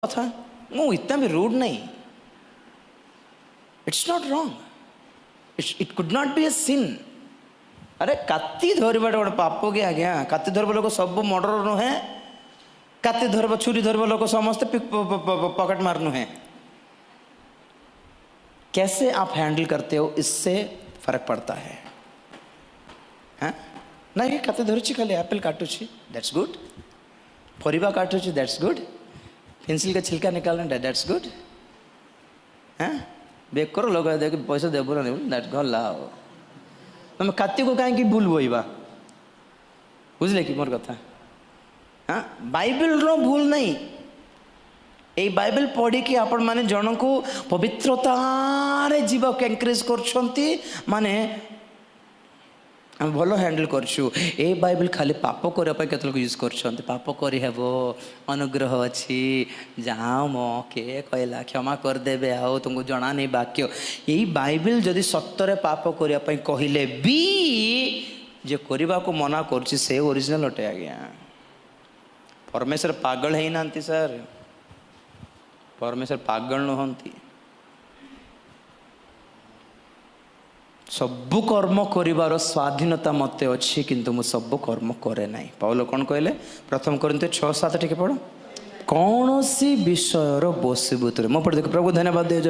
କଥା ମୁଁ इतना भी रूड नहीं. It's not wrong. It could not be a sin. अरे काती धरवा गोटे पाप कि आज्ञा काती धरव लोक सब मर्डर नुहे काती धरव छुरी धरव लोक समस्त पॉकेट मार नुहे. कैसे आप हैंडल करते हो इससे फर्क पड़ता है. हाँ नहीं काती धरुची खाली एप्पल काटुची दैट्स गुड. परिवा काटुची दैट्स गुड. पेंसिल का छिलका निकालना दैट्स गुड. हाँ बेक करो लोग देख पैसा देव ना दैट गला. तुम काती को कहीं भूल बोइबा बुझले कि मोर कथा. हाँ बाइबल रो भूल नहीं. ये बाइबल पढ़ी कि आपण माने जन को पवित्रतारे जीवा को एनकरेज करछंती माने हम भलो हैंडल करछु. ए बाइबल खाली पाप करे पे केतल यूज करछंती. पाप करी हेबो अनुग्रह अछि जाओ मो के कहला क्षमा कर देबे आ तुमको जणा नहीं वाक्य. यही बाइबल जदि सत्तरे पाप करिया पे कहिले भी जे करबा को मना करछि से ओरिजिनल अटे आज्ञा. परमेश्वर पागल है नांती सर. परमेश्वर पागल नहंती. सबु कर्म करिवार स्वाधीनता मते अच्छी किंतु मु सबु कर्म करे नाही. पाउल कौन कहले प्रथम कोरिन्थियो 6:7 टिके पढ़ो. कौन सी विषयर बोसीभूत मो पढ़ देख प्रभु धन्यवाद दे.